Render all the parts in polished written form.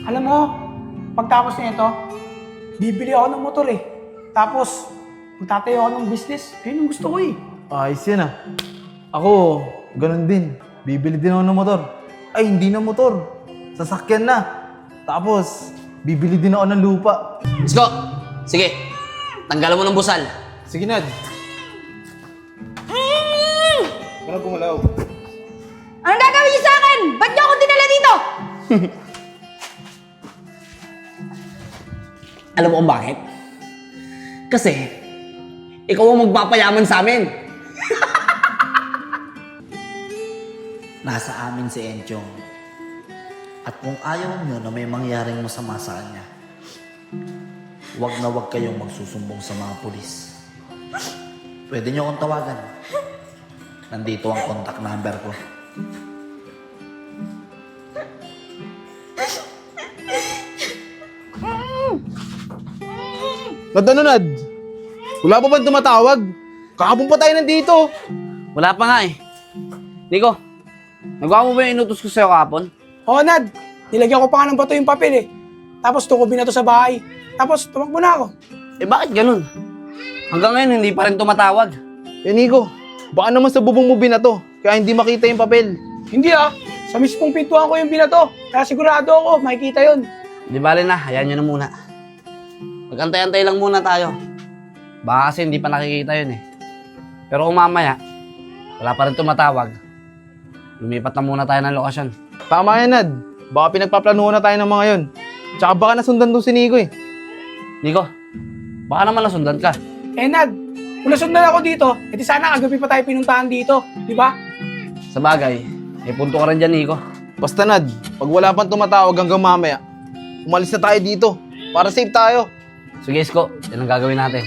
Alam mo, pagtapos nito, bibili ako ng motor eh. Tapos, magtatayo ako ng business. Ayun ang gusto ko eh. Ayos yan ah. Ako, ganun din. Bibili din ako ng motor. Ay, hindi na motor. Sasakyan na. Tapos, bibili din ako ng lupa. Isko! Sige, tanggalan mo ng busal. Sige, Nad. Wala gumalaw. Anong gagawin niyo sa akin? Ba't niyo ako dinala dito? Alam mo kung bakit? Kasi, ikaw ang magpapayaman sa amin. Nasa amin si Enchong. At kung ayaw nyo na may mangyaring masama sa kanya, huwag na huwag kayong magsusumbong sa mga pulis. Pwede nyo akong tawagan. Nandito ang contact number ko. Nad, ano, Nad? Wala pa bang tumatawag? Kahapon pa tayo nandito. Wala pa nga eh. Nico, nagawa mo ba yung inutos ko sa'yo kahapon? Oo, Nad. Nilagyan ko pa nga ng bato yung papel eh. Tapos tukobin na to sa bahay. Tapos tumakbo na ako. Eh bakit ganun? Hanggang ngayon hindi pa rin tumatawag. Eh, Nico, baka naman sa bubong mo binato. Kaya hindi makita yung papel. Hindi ah. Sa mismong pintuan ko yung binato. Kaya sigurado ako, makikita yun. Di bale na, hayaan nyo na muna. Magantay-antay lang muna tayo. Baka kasi hindi pa nakikita yun eh. Pero kung mamaya, wala pa rin tumatawag, lumipat na muna tayo ng lokasyon. Tama yan, Nad. Baka pinagpaplanuhan na tayo ng mga yun. Tsaka baka nasundan doon si Nico eh. Nico, baka naman nasundan ka. Eh, Nad, kung nasundan ako dito, edi sana kagabi pa tayo pinuntahan dito. Di ba? Sa bagay, may punto ka rin dyan, Nico. Basta, Nad, pag wala pang tumatawag hanggang mamaya, umalis na tayo dito para safe tayo. Sige, Isko, yan ang gagawin natin.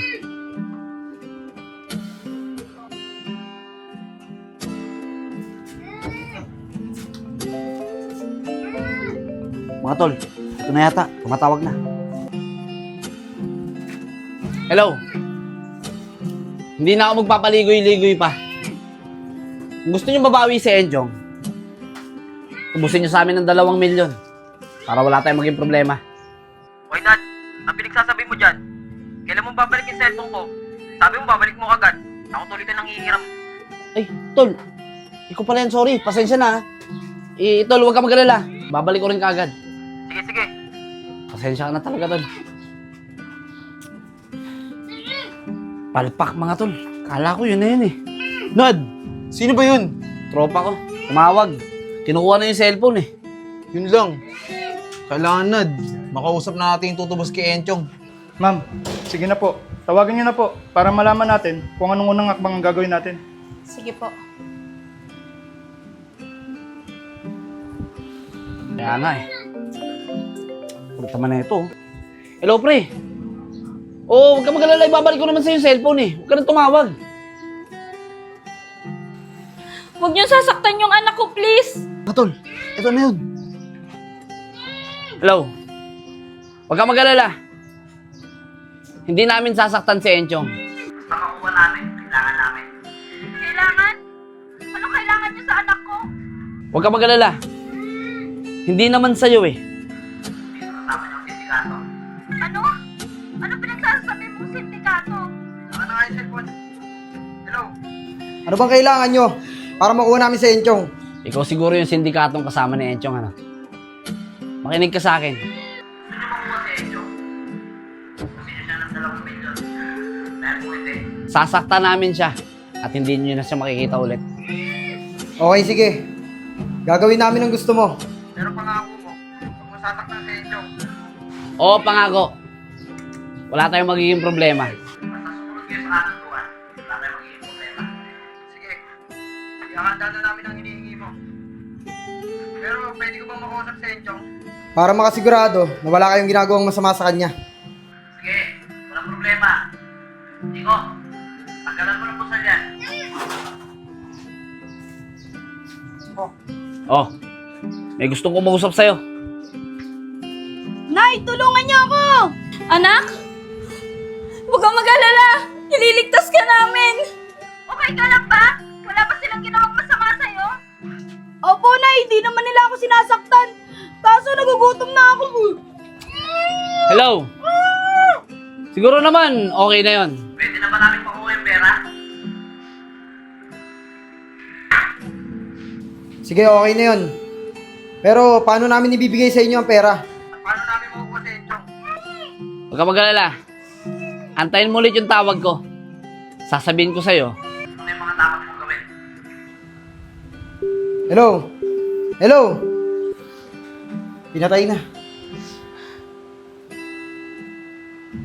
Mga tol, ito na yata. Tumatawag na. Hello? Hindi na ako magpapaligoy-ligoy pa. Kung gusto nyo babawi si Enjong, tubusin nyo sa amin ng 2 milyon para wala tayong maging problema. Hoy, Nad, ang pinagsasabi mo dyan, kailan mo babalik yung cellphone ko? Sabi mo babalik mo agad. Ako tuloy ka nang hihiram. Ay, tol. Ikaw pala yan, sorry. Pasensya na. Tol, huwag ka mag-alala. Babalik ko rin kaagad. Sige, sige. Pasensya ka na talaga, tol. Palpak, mga tol. Kala ko yun na yun eh. Nad, sino ba yun? Tropa ko. Tumawag. Kinukuha na yung cellphone eh. Yun lang. Kailangan, Nad, makausap na natin yung tutubos kay Enchong. Ma'am, sige na po. Tawagan niyo na po para malaman natin kung anong unang hakbang ang gagawin natin. Sige po. Kaya nga eh. Punta man na ito. Hello, pre. Huwag ka mag-alala. Ibabalik ko naman sa'yo yung cellphone eh. Huwag ka nang tumawag. Huwag niyo sasaktan yung anak ko, please. Tol, ito na yun. Hello. Huwag ka mag-alala. Hindi namin sasaktan si Enchong. Basta makuha namin, kailangan namin. Kailangan? Ano kailangan niyo sa anak ko? Huwag ka mag-alala. Hindi naman sa'yo eh. Dito kasama niyo ang sindikato. Ano? Ano pinagsasabi mong sindikato? Saka na nga yung cellphone. Hello? Ano bang kailangan nyo para makuha namin sa Enchong? Ikaw siguro yung sindikatong kasama ni Enchong, ano? Makinig ka sa akin. Gusto niyo makuha si Enjo? Gusto niyo siya ng 2 milyon. Dahil kung hindi, Sasaktan namin siya at hindi niyo na siya makikita ulit. Okay, sige. Gagawin namin ang gusto mo. pero pangako mo, huwag masasaktan si Enjo. Oo, pangako. Wala tayong magiging problema. Basta sumunod kayo sa kasunduan, wala tayong magiging problema. Sige, ihahanda na namin ang hinihingi mo. Pero pwede ko bang makausap si Enjo? Para makasigurado na wala kayong ginagawang masama sa kanya. Sige, walang problema. Nico, tanggalan mo ng pusal yan. Oh, may gustong kumausap sa'yo. Nay, tulungan niyo ako! Anak? Huwag kang mag-alala! Ililigtas ka namin! Okay ka lang ba? Wala ba silang ginawang masama sa'yo? Opo, Nay. Di naman nila ako sinasaktan. Kaso nagugutom na ako. Hello? Siguro naman, okay na yon. Pwede na ba namin makuha yung pera? Sige, okay na yun. Pero paano namin ibibigay sa inyo ang pera? Paano namin makukuha si Enchong? Huwag ka mag-alala. Antayin mo ulit yung tawag ko. Sasabihin ko sa'yo. Ano yung mga dapat mong gawin? Hello? Hello? Pinatay na.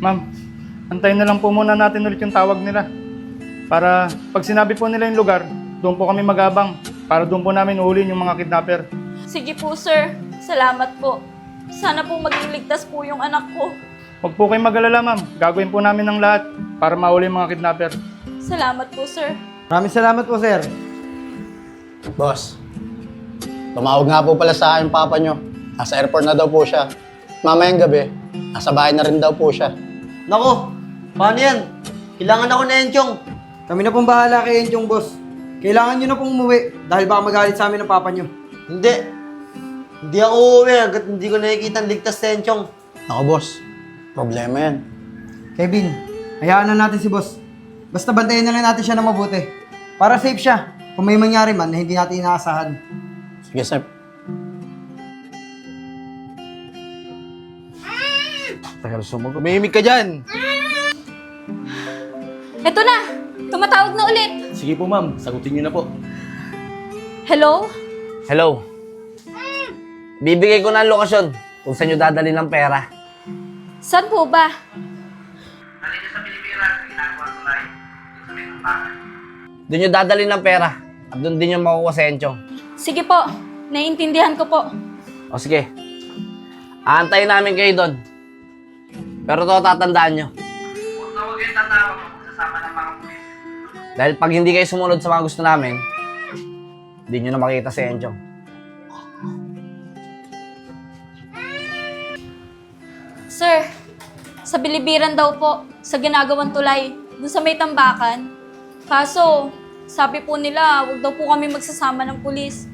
Ma'am, antayin na lang po muna natin ulit yung tawag nila. Para pag sinabi po nila yung lugar, doon po kami magabang. Para doon po namin uhulin yung mga kidnapper. Sige po, sir. Salamat po. Sana po maging ligtas po yung anak ko. Huwag po kayong mag-alala, ma'am. Gagawin po namin ng lahat para mahuli yung mga kidnapper. Salamat po, sir. Maraming salamat po, sir. Boss, tumawag nga po pala sa akin yung papa nyo. Nasa airport na daw po siya. Mamayang gabi, nasa bahay na rin daw po siya. Nako, paano yan? Kailangan ako na Enchong. Kami na pong bahala kay Enchong, boss. Kailangan nyo na pong umuwi dahil baka magalit sa amin ng papa nyo. Hindi. Hindi ako uuwi hanggat hindi ko nakikita ang ligtas sa Enchong. Ako boss, problema yan. Kevin, hayaan na natin si boss. Basta bantayan na lang natin siya na mabuti. Para safe siya. Kung may mangyari man na hindi natin inaasahan. Sige sir. Tagal sumagot. Umimik ka dyan! Eto na! Tumatawag na ulit! Sige po ma'am, sagutin niyo na po. Hello? Hello? Bibigay ko na ang lokasyon kung saan nyo dadalhin ng pera. Saan po ba? Dali niyo sa Pilipinas, sa ginagawa ko lang. Sa may tambakan. Doon nyo dadalhin ng pera at doon din yung makukuha sa Enchong. Sige po. Naiintindihan ko po. O sige, aantayin namin kayo doon. Pero to tatandaan nyo. Huwag na huwag kayong tatawag kung sasama ng mga pulis. Dahil pag hindi kayo sumunod sa mga gusto namin, hindi nyo na makita si Enchong. Sir, sa Bilibiran daw po, sa ginagawang tulay, dun sa may tambakan. Kaso, sabi po nila, wag daw po kami magsasama ng pulis.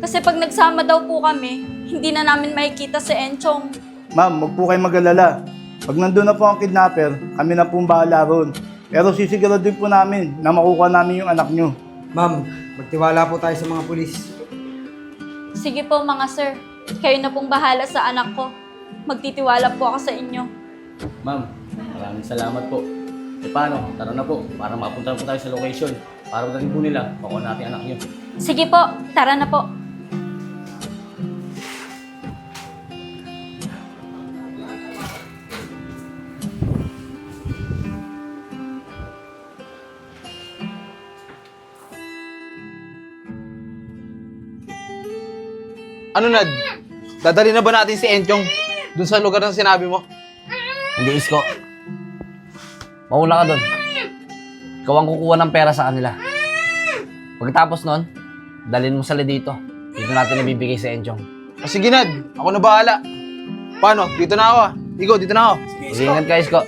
Kasi pag nagsama daw po kami, hindi na namin makikita si Enchong. Ma'am, huwag po kayong mag-alala. Pag nandun na po ang kidnapper, kami na pong bahala ron. Pero sisiguraduhin po namin na makukuha namin yung anak nyo. Ma'am, magtiwala po tayo sa mga pulis. Sige po mga sir, kayo na pong bahala sa anak ko. Magtitiwala po ako sa inyo. Ma'am, maraming salamat po. E paano? Tara na po, para mapunta po tayo sa location. Para pagdating po nila, makuha natin anak niyo. Sige po, tara na po. Ano Nad? Dadali na ba natin si Enchong dun sa lugar na sinabi mo? Hindi, Isko. Mauna ka doon. Ikaw ang kukuha ng pera sa kanila. Pagkatapos nun, dalhin mo sila dito. Dito natin ibibigay sa Enchong. O sige Nad, ako na bahala. Paano? Dito na ako ah. Ikaw, dito na ako. Ingat ka, Isko.